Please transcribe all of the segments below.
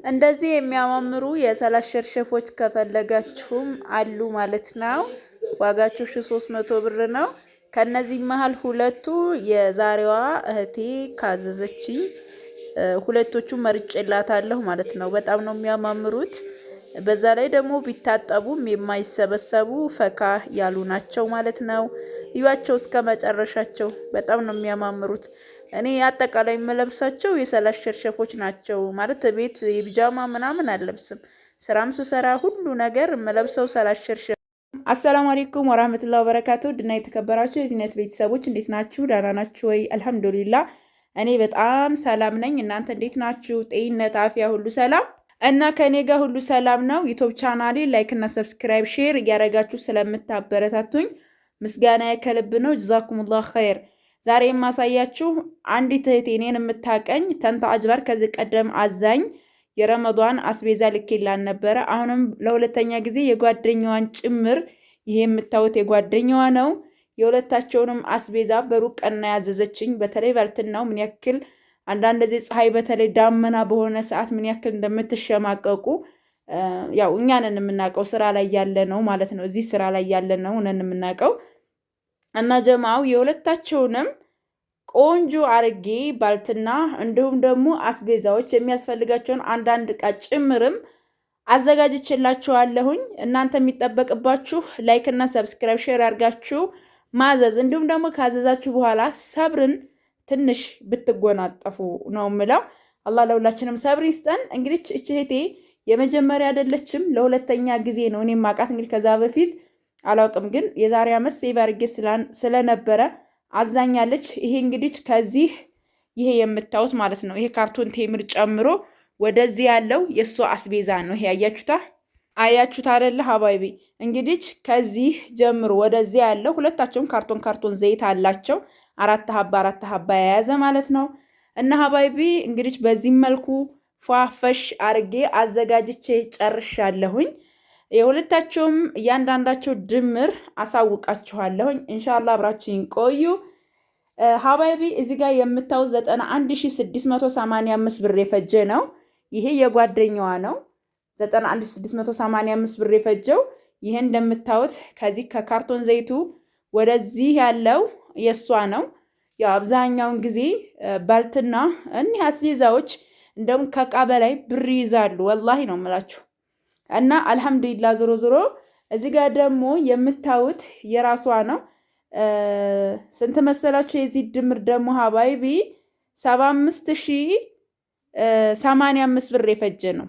እንደዚህ የሚያማምሩ የሰላት ሸርሸፎች ከፈለጋችሁም አሉ ማለት ነው። ዋጋቸው 1300 ብር ነው። ከነዚህ መሃል ሁለቱ የዛሬዋ እህቴ ካዘዘችኝ ሁለቶቹ መርጬላታለሁ ማለት ነው። በጣም ነው የሚያማምሩት። በዛ ላይ ደግሞ ቢታጠቡም የማይሰበሰቡ ፈካ ያሉ ናቸው ማለት ነው። እዩዋቸው እስከ መጨረሻቸው በጣም ነው የሚያማምሩት። እኔ አጠቃላይ የምለብሳቸው የሰላት ሸርሸፎች ናቸው ማለት ቤት የቢጃማ ምናምን አልለብስም። ስራም ስሰራ ሁሉ ነገር የምለብሰው ሰላት ሸርሸፍ። አሰላሙ አለይኩም ወራህመቱላሂ ወበረካቱ። ድና የተከበራችሁ የዚህነት ቤተሰቦች እንዴት ናችሁ? ደህና ናችሁ ወይ? አልሐምዱሊላ እኔ በጣም ሰላም ነኝ። እናንተ እንዴት ናችሁ? ጤንነት፣ አፍያ ሁሉ ሰላም እና ከኔ ጋር ሁሉ ሰላም ነው። ዩቲዩብ ቻናሌ ላይክ እና ሰብስክራይብ ሼር እያደረጋችሁ ስለምታበረታቱኝ ምስጋና ከልብ ነው። ጀዛኩሙላህ ኸይር። ዛሬ የማሳያችሁ አንዲት እህቴ እኔን የምታቀኝ ተንታ አጅባር ከዚህ ቀደም አዛኝ የረመዷን አስቤዛ ልኬላን ነበረ። አሁንም ለሁለተኛ ጊዜ የጓደኛዋን ጭምር ይሄ የምታዩት የጓደኛዋ ነው። የሁለታቸውንም አስቤዛ በሩቅ ቀና ያዘዘችኝ። በተለይ ባልትናው ምን ያክል አንዳንድ ጊዜ ፀሐይ በተለይ ዳመና በሆነ ሰዓት ምን ያክል እንደምትሸማቀቁ ያው እኛ ነን የምናውቀው፣ ስራ ላይ ያለ ነው ማለት ነው። እዚህ ስራ ላይ ያለ ነው ነን የምናውቀው። እና ጀማው የሁለታቸውንም ቆንጆ አርጌ ባልትና እንዲሁም ደግሞ አስቤዛዎች የሚያስፈልጋቸውን አንዳንድ እቃ ጭምርም አዘጋጅቼላችኋለሁኝ። እናንተ የሚጠበቅባችሁ ላይክ እና ሰብስክራይብ ሼር አድርጋችሁ ማዘዝ፣ እንዲሁም ደግሞ ካዘዛችሁ በኋላ ሰብርን ትንሽ ብትጎናጠፉ ነው የምለው። አላህ ለሁላችንም ሰብር ይስጠን። እንግዲህ እህቴ የመጀመሪያ አይደለችም፣ ለሁለተኛ ጊዜ ነው እኔ ማቃት። እንግዲህ ከዛ በፊት አላውቅም፣ ግን የዛሬ ዓመት ሴቭ አድርጌ ስለነበረ አዛኛለች። ይሄ እንግዲህ ከዚህ ይሄ የምታዩት ማለት ነው። ይሄ ካርቶን ቴምር ጨምሮ ወደዚህ ያለው የእሷ አስቤዛ ነው። ይሄ አያችሁት አይደለ ሀባይቢ? እንግዲህ ከዚህ ጀምሮ ወደዚህ ያለው ሁለታቸውም ካርቶን ዘይት አላቸው። አራት ሀባ የያዘ ማለት ነው። እና ሀባይቢ እንግዲህ በዚህ መልኩ ፏፈሽ አርጌ አዘጋጅቼ ጨርሻለሁኝ። የሁለታቸውም እያንዳንዳቸው ድምር አሳውቃችኋለሁኝ። ኢንሻአላህ አብራችሁን ቆዩ ሀባይቢ። እዚህ ጋር የምታዩት 91685 ብር የፈጀ ነው። ይሄ የጓደኛዋ ነው። 91685 ብር የፈጀው ይሄ እንደምታዩት ከዚህ ከካርቶን ዘይቱ ወደዚህ ያለው የሷ ነው። ያው አብዛኛውን ጊዜ ባልትና እኒህ አስቤዛዎች እንደውም ከዕቃ በላይ ብር ይይዛሉ። ወላሂ ነው የምላችሁ። እና አልሐምዱሊላህ ዞሮ ዞሮ እዚህ ጋር ደግሞ የምታዩት የራሷ ነው። ስንት መሰላችሁ? የዚህ ድምር ደግሞ ሀባይቢ 75085 ብር የፈጀ ነው።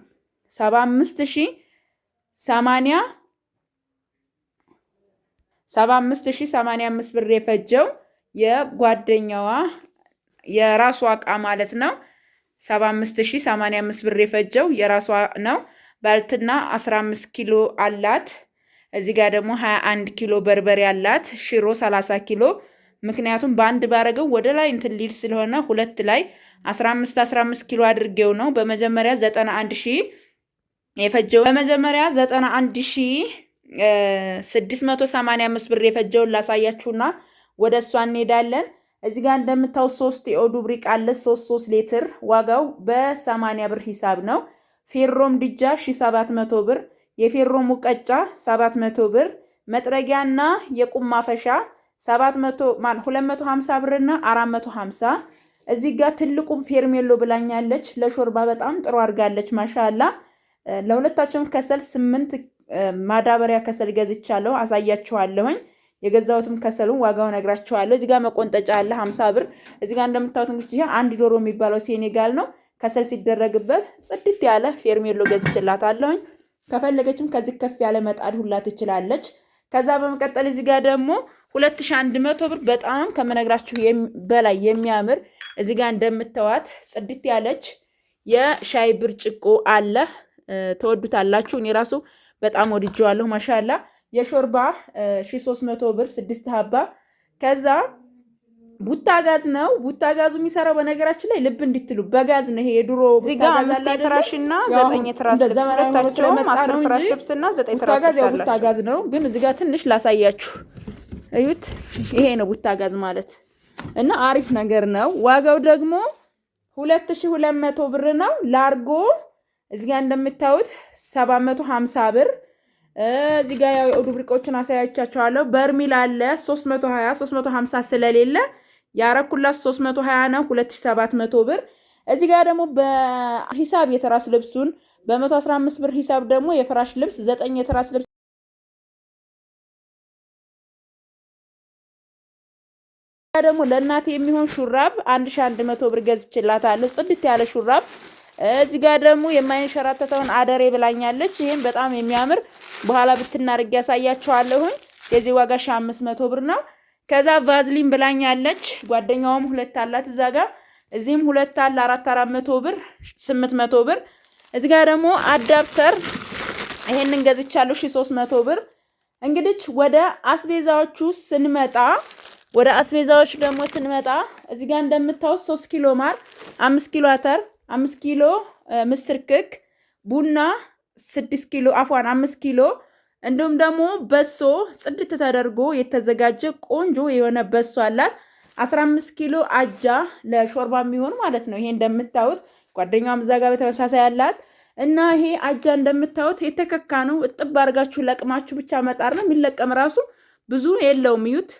75085 ብር የፈጀው የጓደኛዋ የራሷ ዕቃ ማለት ነው። 75085 ብር የፈጀው የራሷ ነው። ባልትና 15 ኪሎ አላት። እዚህ ጋር ደግሞ 21 ኪሎ በርበሬ አላት። ሽሮ 30 ኪሎ። ምክንያቱም በአንድ ባረገው ወደ ላይ እንትን ሊል ስለሆነ ሁለት ላይ 15 ኪሎ አድርጌው ነው። በመጀመሪያ 91000 የፈጀው በመጀመሪያ 91685 ብር የፈጀውን ላሳያችሁና ወደ እሷ እንሄዳለን። እዚህ ጋር እንደምታው 3 የኦዱ ብሪቅ አለ 3 ሊትር ዋጋው በ80 ብር ሂሳብ ነው። ፌሮም ድጃ 1700 ብር፣ የፌሮ ሙቀጫ 700 ብር፣ መጥረጊያና የቁም ማፈሻ 250 ብርና 450። እዚህ ጋር ትልቁም ፌርሜሎ ብላኛለች። ለሾርባ በጣም ጥሩ አድርጋለች ማሻአላ። ለሁለታቸውም ከሰል 8 ማዳበሪያ ከሰል ገዝቻለሁ፣ አሳያችኋለሁኝ። የገዛሁትም ከሰሉን ዋጋው ነግራችኋለሁ። እዚህ ጋር መቆንጠጫ አለ 50 ብር። እዚህ ጋር እንደምታዩት እንግዲህ ይሄ አንድ ዶሮ የሚባለው ሴኔጋል ነው። ከሰል ሲደረግበት ጽድት ያለ ፌርሜሎ ገዝችላታለሁኝ። ከፈለገችም ከዚህ ከፍ ያለ መጣድ ሁላ ትችላለች። ከዛ በመቀጠል እዚህ ጋር ደግሞ 2100 ብር በጣም ከመነግራችሁ በላይ የሚያምር እዚህ ጋር እንደምታዩት ጽድት ያለች የሻይ ብርጭቆ አለ። ተወዱታላችሁ። እኔ ራሱ በጣም ወድጄዋለሁ ማሻአላ። የሾርባ 1300 ብር 6 ሀባ። ከዛ ቡታ ጋዝ ነው። ቡታ ጋዙ የሚሰራው በነገራችን ላይ ልብ እንድትሉ በጋዝ ነው። ይሄ የድሮ ቡታ ጋዝ አለ ፍራሽና 9 ትራስ ልብስ ሁለታቸውም 10 ፍራሽ ልብስና 9 ትራስ ልብስ አለ። ቡታ ጋዝ ነው ግን እዚህ ጋር ትንሽ ላሳያችሁ። እዩት፣ ይሄ ነው ቡታ ጋዝ ማለት እና አሪፍ ነገር ነው። ዋጋው ደግሞ 2200 ብር ነው። ላርጎ እዚህ ጋር እንደምታዩት 750 ብር። እዚህ ጋር ያው ዱብሪቆችን አሳያቻችኋለሁ። በርሚል አለ 320 350 ስለሌለ ያረኩላት 320 ነው 2700 ብር። እዚህ ጋር ደግሞ በሂሳብ የትራስ ልብሱን በ115 ብር ሂሳብ ደግሞ የፍራሽ ልብስ 9 የትራስ ልብስ ደግሞ ለእናቴ የሚሆን ሹራብ 1100 ብር ገዝቼላታለሁ። ጽድት ያለ ሹራብ። እዚህ ጋር ደግሞ የማይንሸራተተውን አደሬ ብላኛለች። ይሄን በጣም የሚያምር በኋላ ብትናርግ ያሳያችኋለሁ። የዚህ ዋጋ 500 ብር ነው። ከዛ ቫዝሊን ብላኛለች። ጓደኛውም ሁለት አላት እዛ ጋር፣ እዚህም ሁለት አለ 400 ብር 800 ብር። እዚህ ጋር ደግሞ አዳፕተር ይሄንን ገዝቻለሁ 300 ብር። እንግዲህ ወደ አስቤዛዎቹ ስንመጣ እዚህ ጋር እንደምታውስ 3 ኪሎ ማር፣ 5 ኪሎ አተር፣ 5 ኪሎ ምስር ክክ፣ ቡና 6 ኪሎ 5 ኪሎ እንዲሁም ደግሞ በሶ ጽድት ተደርጎ የተዘጋጀ ቆንጆ የሆነ በሶ አላት። 15 ኪሎ አጃ ለሾርባ የሚሆን ማለት ነው። ይሄ እንደምታዩት ጓደኛውም እዛ ጋር በተመሳሳይ አላት እና ይሄ አጃ እንደምታዩት የተከካ ነው። እጥብ አድርጋችሁ ለቅማችሁ ብቻ መጣር ነው። የሚለቀም ራሱ ብዙ የለውም። እዩት፣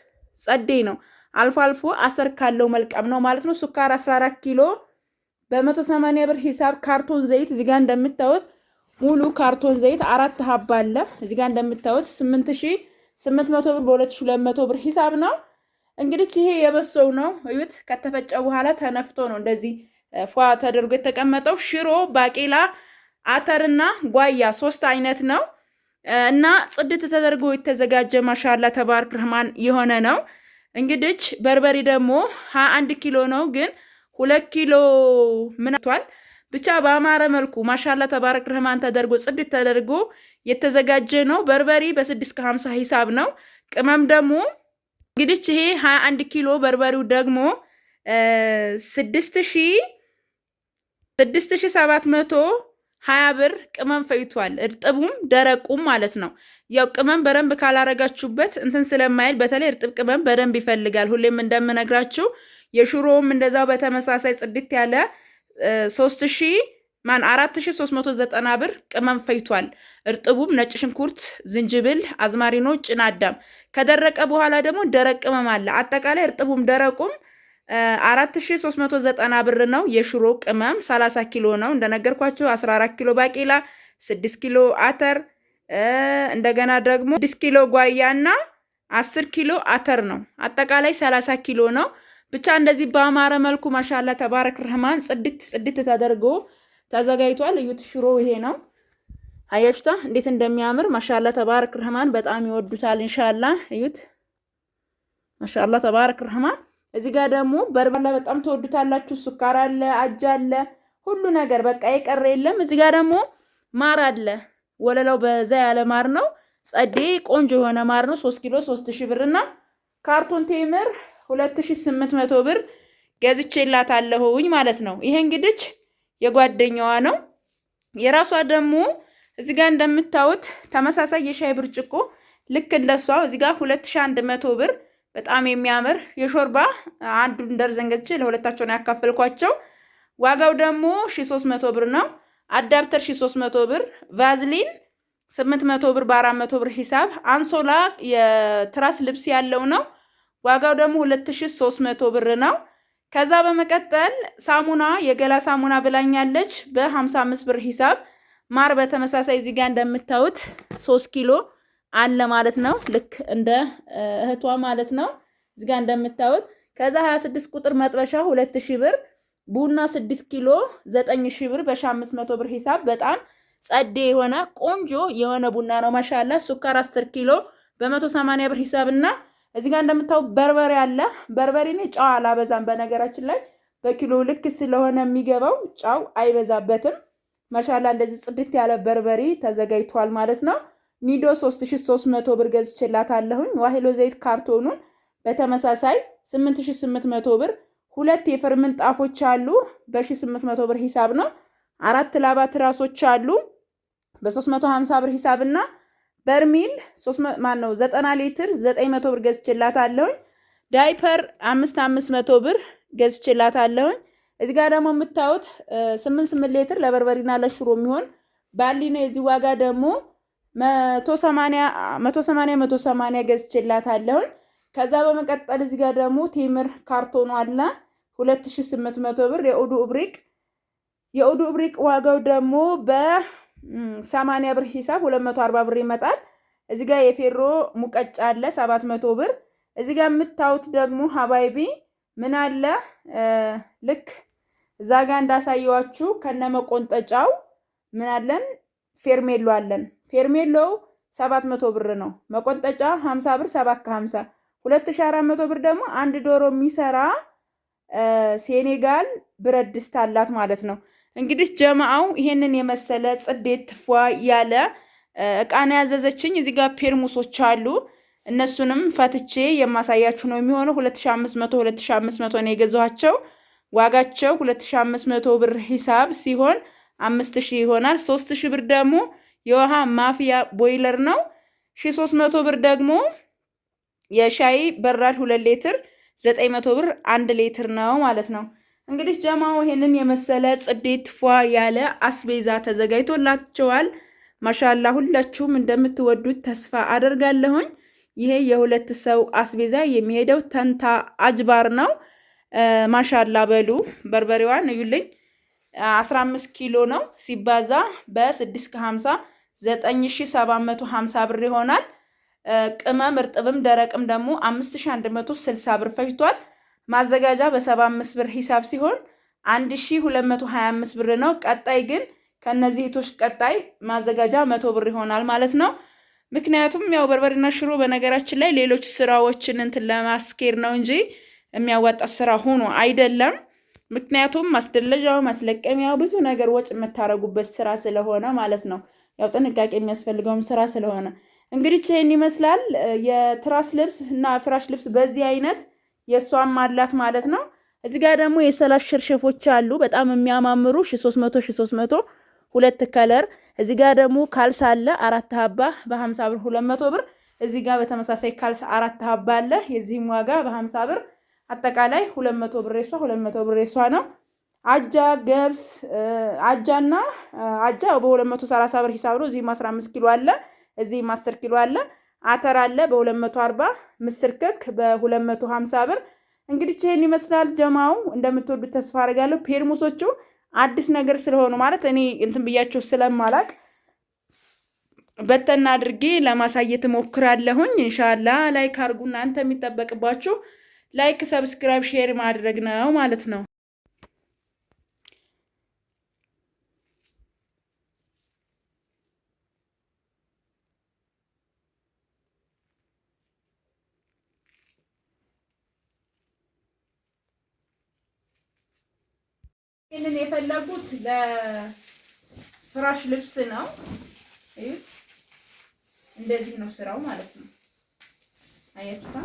ጸዴ ነው። አልፎ አልፎ አሰር ካለው መልቀም ነው ማለት ነው። ሱካር 14 ኪሎ በ180 ብር ሂሳብ። ካርቶን ዘይት እዚህ ጋር እንደምታዩት ሙሉ ካርቶን ዘይት 4 ሀባ አለ። እዚህ ጋር እንደምታዩት 8800 ብር በ2200 ብር ሂሳብ ነው። እንግዲህ ይሄ የበሶው ነው። እዩት፣ ከተፈጨ በኋላ ተነፍቶ ነው እንደዚህ ፏ ተደርጎ የተቀመጠው። ሽሮ፣ ባቄላ፣ አተርና ጓያ 3 አይነት ነው እና ጽድት ተደርጎ የተዘጋጀ ማሻአላ ተባረክ ረህማን የሆነ ነው። እንግዲህ በርበሬ ደግሞ 21 ኪሎ ነው፣ ግን 2 ኪሎ ምናቷል ብቻ በአማረ መልኩ ማሻአላ ተባረክ ረህማን ተደርጎ ጽድት ተደርጎ የተዘጋጀ ነው። በርበሬ በ650 ሂሳብ ነው። ቅመም ደግሞ እንግዲህ ይሄ 21 ኪሎ በርበሬው ደግሞ 6720 ብር ቅመም ፈይቷል። እርጥቡም ደረቁም ማለት ነው። ያው ቅመም በደንብ ካላረጋችሁበት እንትን ስለማይል በተለይ እርጥብ ቅመም በደንብ ይፈልጋል። ሁሌም እንደምነግራችሁ የሽሮውም እንደዛው በተመሳሳይ ጽድት ያለ 4390 ብር ቅመም ፈይቷል። እርጥቡም ነጭ ሽንኩርት፣ ዝንጅብል፣ አዝማሪኖ፣ ጭናዳም ከደረቀ በኋላ ደግሞ ደረቅ ቅመም አለ። አጠቃላይ እርጥቡም ደረቁም 4390 ብር ነው። የሽሮ ቅመም 30 ኪሎ ነው እንደነገርኳችሁ። 14 ኪሎ ባቄላ፣ 6 ኪሎ አተር፣ እንደገና ደግሞ 6 ኪሎ ጓያና 10 ኪሎ አተር ነው። አጠቃላይ 30 ኪሎ ነው። ብቻ እንደዚህ በአማረ መልኩ ማሻአላ ተባረክ ረህማን ጽድት ተደርጎ ተዘጋጅቷል። እዩት፣ ሽሮ ይሄ ነው። አያችሁታ እንዴት እንደሚያምር ማሻአላ ተባረክ ረህማን። በጣም ይወዱታል ኢንሻአላህ። እዩት ማሻአላ ተባረክ ረህማን። እዚህ ጋር ደግሞ በርበሬ በጣም ተወዱታላችሁ። ሱካር አለ፣ አጃ አለ፣ ሁሉ ነገር በቃ የቀረ የለም። እዚህ ጋር ደግሞ ማር አለ። ወለላው በዛ ያለ ማር ነው። ጸዴ ቆንጆ የሆነ ማር ነው። 3 ኪሎ 3000 ብር እና ካርቶን ቴምር 2800 ብር ገዝቼላታለሁኝ ማለት ነው። ይሄ እንግዲህ የጓደኛዋ ነው። የራሷ ደግሞ እዚህ ጋር እንደምታዩት ተመሳሳይ የሻይ ብርጭቆ ልክ እንደሷ እዚህ ጋር 2100 ብር በጣም የሚያምር የሾርባ አንዱን ደርዘን ገዝቼ ለሁለታቸው ነው ያካፈልኳቸው። ዋጋው ደግሞ 1300 ብር ነው። አዳፕተር 1300 ብር፣ ቫዝሊን 800 ብር በ400 ብር ሂሳብ። አንሶላ የትራስ ልብስ ያለው ነው። ዋጋው ደግሞ 2300 ብር ነው። ከዛ በመቀጠል ሳሙና የገላ ሳሙና ብላኛለች በ55 ብር ሂሳብ። ማር በተመሳሳይ እዚህ ጋር እንደምታዩት 3 ኪሎ አለ ማለት ነው። ልክ እንደ እህቷ ማለት ነው እዚህ ጋር እንደምታዩት። ከዛ 26 ቁጥር መጥበሻ 2000 ብር፣ ቡና 6 ኪሎ 9000 ብር በ500 ብር ሂሳብ። በጣም ጸዴ የሆነ ቆንጆ የሆነ ቡና ነው ማሻአላ። ሱካር 10 ኪሎ በ180 ብር ሂሳብና እዚህ ጋር እንደምታዩት በርበሬ አለ። በርበሬ ነው ጫው አላበዛም። በነገራችን ላይ በኪሎ ልክ ስለሆነ የሚገባው ጫው አይበዛበትም። ማሻአላ እንደዚህ ጽድት ያለ በርበሬ ተዘጋጅቷል ማለት ነው። ኒዶ 3300 ብር ገዝቼላታለሁኝ። ዋሂሎ ዘይት ካርቶኑን በተመሳሳይ 8800 ብር። ሁለት የፈር ምንጣፎች አሉ በ1800 ብር ሂሳብ ነው። 4 ላባ ትራሶች አሉ በ350 ብር ሂሳብና በርሚል 90 ሊትር 900 ብር ገዝቼላታለሁኝ። ዳይፐር 500 ብር ገዝቼላታለሁኝ። እዚህ ጋር ደግሞ የምታዩት 8 ሊትር ለበርበሬና ለሽሮ የሚሆን ባሊ ነው። የዚህ ዋጋ ደግሞ 180 ገዝቼላታለሁ። ከዛ በመቀጠል እዚህ ጋር ደግሞ ቴምር ካርቶኑ አለ 2800 ብር። የኡዱ እብሪቅ ዋጋው ደግሞ በ80 ብር ሂሳብ 240 ብር ይመጣል። እዚህ ጋር የፌሮ ሙቀጫ አለ 700 ብር። እዚህ ጋር የምታዩት ደግሞ ሀባይቢ ምን አለ ልክ እዛ ጋር እንዳሳየዋችሁ ከነመቆንጠጫው ምን አለን ፌርሜሎ አለን። ፌርሜሎው 700 ብር ነው። መቆንጠጫ 50 ብር 7 ከ50 2400 ብር ደግሞ አንድ ዶሮ የሚሰራ ሴኔጋል ብረት ድስት አላት ማለት ነው። እንግዲህ ጀማአው ይሄንን የመሰለ ጽዴት ፏ ያለ እቃ ነው ያዘዘችኝ። እዚህ ጋር ፔርሙሶች አሉ። እነሱንም ፈትቼ የማሳያችሁ ነው የሚሆነው። 2500 ነው የገዛኋቸው። ዋጋቸው 2500 ብር ሂሳብ ሲሆን 5000 ይሆናል። 3000 ብር ደግሞ የውሃ ማፍያ ቦይለር ነው። 1300 ብር ደግሞ የሻይ በራድ 2 ሊትር 900 ብር 1 ሊትር ነው ማለት ነው። እንግዲህ ጀማው ይሄንን የመሰለ ጽዴት ፏ ያለ አስቤዛ ተዘጋጅቶላቸዋል። ማሻአላ ሁላችሁም እንደምትወዱት ተስፋ አደርጋለሁኝ። ይሄ የሁለት ሰው አስቤዛ የሚሄደው ተንታ አጅባር ነው። ማሻአላ በሉ። በርበሬዋን እዩልኝ 15 ኪሎ ነው ሲባዛ በ6 ከ50 9750 ብር ይሆናል። ቅመም እርጥብም ደረቅም ደግሞ 5160 ብር ፈጅቷል። ማዘጋጃ በ75 ብር ሂሳብ ሲሆን 1225 ብር ነው። ቀጣይ ግን ከነዚህ እቶች ቀጣይ ማዘጋጃ 100 ብር ይሆናል ማለት ነው። ምክንያቱም ያው በርበሬና ሽሮ በነገራችን ላይ ሌሎች ስራዎችን እንትን ለማስኬር ነው እንጂ የሚያዋጣ ስራ ሆኖ አይደለም። ምክንያቱም ማስደለጃው ማስለቀሚያው ብዙ ነገር ወጭ የምታረጉበት ስራ ስለሆነ ማለት ነው። ያው ጥንቃቄ የሚያስፈልገውም ስራ ስለሆነ እንግዲህ ይሄን ይመስላል። የትራስ ልብስ እና ፍራሽ ልብስ በዚህ አይነት የሷም አላት ማለት ነው። እዚህ ጋር ደግሞ የሰላሽ ሸርሸፎች አሉ በጣም የሚያማምሩ 300 ሁለት ከለር። እዚህ ጋር ደግሞ ካልስ አለ 4 ሀባ በ50 ብር 200 ብር። እዚህ ጋር በተመሳሳይ ካልስ 4 ሀባ አለ የዚህም ዋጋ በ50 ብር አጠቃላይ 200 ብር የሷ 200 ብር የሷ ነው። አጃ ገብስ አጃና አጃ በ230 ብር ሂሳብ ነው። እዚህም 15 ኪሎ አለ እዚህም 10 ኪሎ አለ። አተር አለ በ240 ምስር ክክ በ250 ብር። እንግዲህ ይሄን ይመስላል ጀማው እንደምትወዱት ተስፋ አደርጋለሁ። ፔርሙሶቹ አዲስ ነገር ስለሆኑ ማለት እኔ እንትን ብያቸው ስለማላቅ በተና አድርጌ ለማሳየት ሞክራለሁኝ። ኢንሻአላህ ላይክ አድርጉ። እናንተ የሚጠበቅባችሁ ላይክ፣ ሰብስክራይብ፣ ሼር ማድረግ ነው ማለት ነው። ይሄንን የፈለጉት ለፍራሽ ልብስ ነው። እዩት እንደዚህ ነው ስራው ማለት ነው። አያችሁታ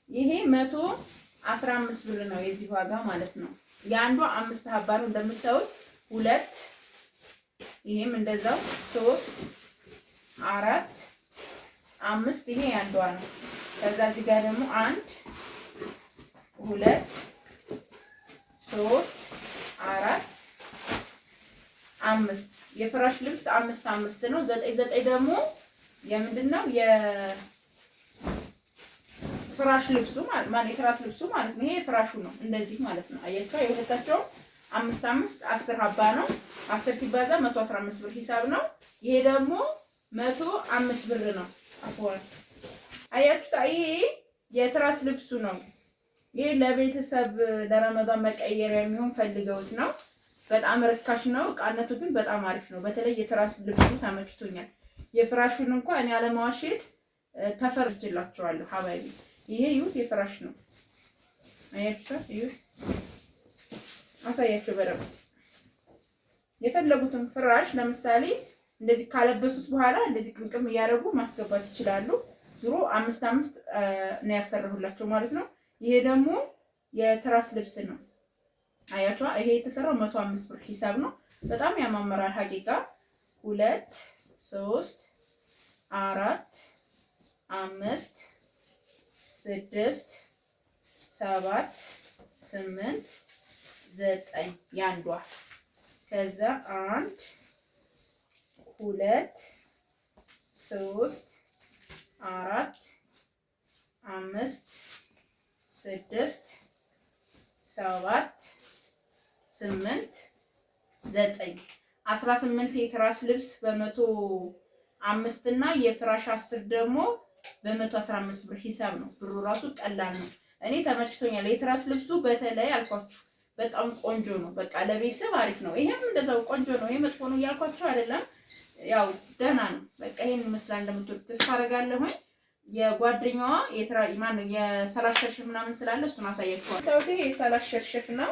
ይሄ 115 ብር ነው የዚህ ዋጋ ማለት ነው። የአንዷ 5 ሀባ ነው እንደምታዩት 2 ይሄም እንደዛው 3 4 5 ይሄ ያንዷ ነው። ከዛ እዚህ ጋር ደግሞ 1 2 3 4 5 የፍራሽ ልብስ 5 ነው። 9 ደግሞ የምንድነው የፍራሽ ልብሱ ማለት የትራስ ልብሱ ማለት ነው። ይሄ ፍራሹ ነው እንደዚህ ማለት ነው። አያችሁ የሁለታቸው 5 10 ሀባ ነው። 10 ሲባዛ 115 ብር ሂሳብ ነው። ይሄ ደግሞ 105 ብር ነው። አፎን አያችሁ ይሄ የትራስ ልብሱ ነው። ይሄ ለቤተሰብ ለረመዳን መቀየሪያ የሚሆን ፈልገውት ነው። በጣም ርካሽ ነው። ቃነቱ ግን በጣም አሪፍ ነው። በተለይ የትራስ ልብሱ ተመችቶኛል። የፍራሹን እንኳን እኔ አለማዋሸት ተፈርጅላቸዋለሁ ሀባይቢ። ይሄ ይሁት የፍራሽ ነው። አያችሁ ይሁት አሳያችሁ በደምብ የፈለጉትን ፍራሽ ለምሳሌ እንደዚህ ካለበሱት በኋላ እንደዚህ ቅምቅም እያደረጉ ማስገባት ይችላሉ። ዙሮ 5 ነው ያሰራሁላቸው ማለት ነው። ይሄ ደግሞ የትራስ ልብስ ነው። አያችሁ ይሄ የተሰራው 105 ብር ሂሳብ ነው። በጣም ያማምራል ሀቂቃ 2 3 4 5 6 7 8 9 ያንዷ ከዛ 1 2 3 4 5 6 7 8 9 18 የትራስ ልብስ በ105 እና የፍራሽ 10 ደግሞ በ115 ብር ሂሳብ ነው። ብሩ ራሱ ቀላል ነው። እኔ ተመችቶኛል። የትራስ ልብሱ በተለይ አልኳችሁ በጣም ቆንጆ ነው። በቃ ለቤተሰብ አሪፍ ነው። ይሄም እንደዛው ቆንጆ ነው። ይሄ መጥፎ ነው እያልኳችሁ አይደለም። ያው ደህና ነው። በቃ ይሄን ይመስላል። እንደምትወዱት ተስፋ አደርጋለሁኝ። የጓደኛዋ ማነው የሰላሽ ሸርሸፍ ምናምን ስላለ እሱን አሳያችኋለሁ። ታውቂ የሰላሽ ሸርሸፍ ነው።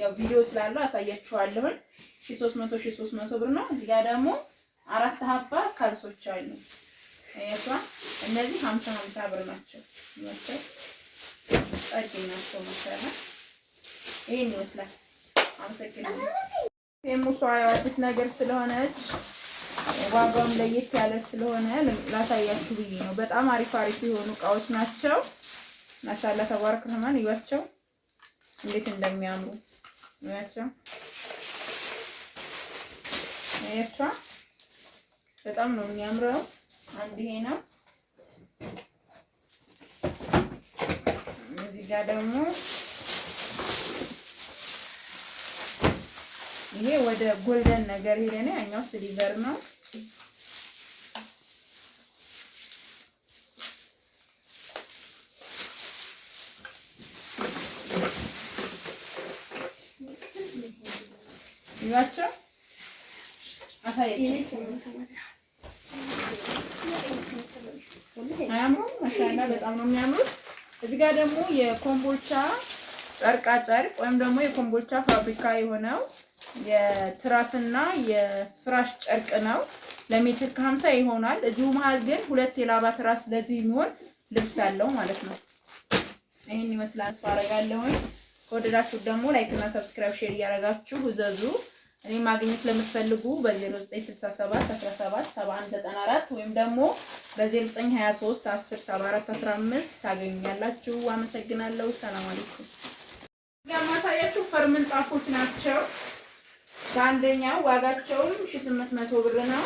ያው ቪዲዮ ስላለው አሳያችኋለሁኝ። 1300 ብር ነው። እዚህ ጋር ደግሞ 4 ሀባ ካልሶች አሉ። እነዚህ 50 ብር ናቸው። ናቸው መሰለኝ። ይሄን ይመስላል። አመሰግናለሁ። የሙሷ አዲስ ነገር ስለሆነች ዋጋውም ለየት ያለ ስለሆነ ላሳያችሁ ብዬ ነው። በጣም አሪፍ የሆኑ እቃዎች ናቸው። ማሻአላ ተባረክ ረህማን። ይዋቸው እንዴት እንደሚያምሩ ይዋቸው። ይዋቸው በጣም ነው የሚያምረው። አንድ ይሄ ነው። እዚህ ጋር ደግሞ ይሄ ወደ ጎልደን ነገር ሄደ ነው። ያኛው ሲልቨር ነው። ይዋቸው አታየች አያምሩም? ማሻአላ በጣም ነው የሚያምሩት። እዚህ ጋር ደግሞ የኮምቦልቻ ጨርቃ ጨርቅ ወይም ደግሞ የኮምቦልቻ ፋብሪካ የሆነው የትራስና የፍራሽ ጨርቅ ነው። ለሜትር ከ50 ይሆናል። እዚሁ መሃል ግን 2 የላባ ትራስ ለዚህ የሚሆን ልብስ አለው ማለት ነው። ይሄን ይመስላል። ተስፋ አደርጋለሁኝ። ከወደዳችሁ ደግሞ ላይክ እና ሰብስክራይብ ሼር እያደረጋችሁ እዘዙ። እኔ ማግኘት ለምትፈልጉ በ0967 17 7194 ወይም ደግሞ በ0923 10 74 15 ታገኙኛላችሁ። አመሰግናለሁ። ሰላም አለይኩም። ማሳያችሁ ፈርምን ጣፎች ናቸው። በአንደኛው ዋጋቸውም 1800 ብር ነው።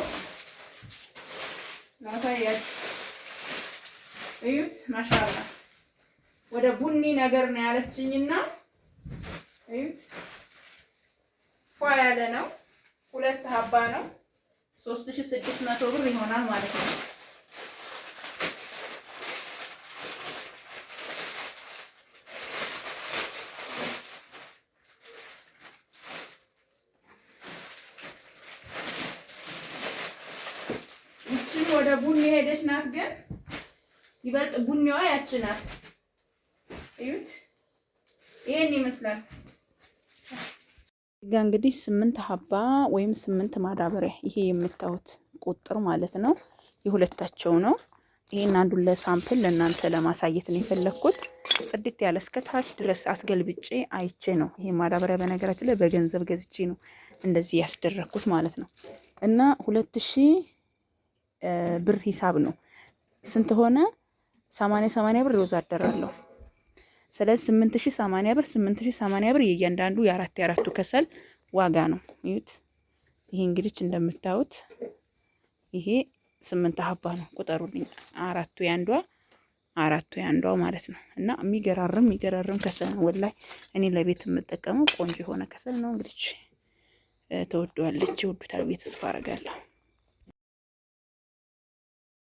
ማሳያችሁ እዩት። ማሻአላ ወደ ቡኒ ነገር ነው ያለችኝና እዩት። ፏ ያለ ነው። 2 ሀባ ነው። 3600 ብር ይሆናል ማለት ነው። ወደ ቡኒ ሄደች ናት፣ ግን ይበልጥ ቡኒዋ ያች ናት። እዩት። ይሄን ይመስላል። ጋ እንግዲህ 8 ሀባ ወይም 8 ማዳበሪያ ይሄ የምታዩት ቁጥር ማለት ነው። የሁለታቸው ነው። ይሄን አንዱን ለሳምፕል ለእናንተ ለማሳየት ነው የፈለኩት። ጽድት ያለ እስከ ታች ድረስ አስገልብጬ አይቼ ነው። ይሄ ማዳበሪያ በነገራችን ላይ በገንዘብ ገዝቼ ነው እንደዚህ ያስደረኩት ማለት ነው። እና 2000 ብር ሂሳብ ነው። ስንት ሆነ? 80 ብር ይወዛደራለሁ። ስለዚህ 8080 ብር 8080 ብር የእያንዳንዱ የአራቱ ከሰል ዋጋ ነው። እዩት። ይሄ እንግዲህ እንደምታዩት ይሄ 8 ሀባ ነው። ቁጠሩልኝ። አራቱ ያንዷ ማለት ነው። እና የሚገራርም ከሰል ነው። ወላሂ እኔ ለቤት የምጠቀመው ቆንጆ የሆነ ከሰል ነው። እንግዲህ ተወዷለች። ይወዱታል ቤት ተስፋ አደርጋለሁ።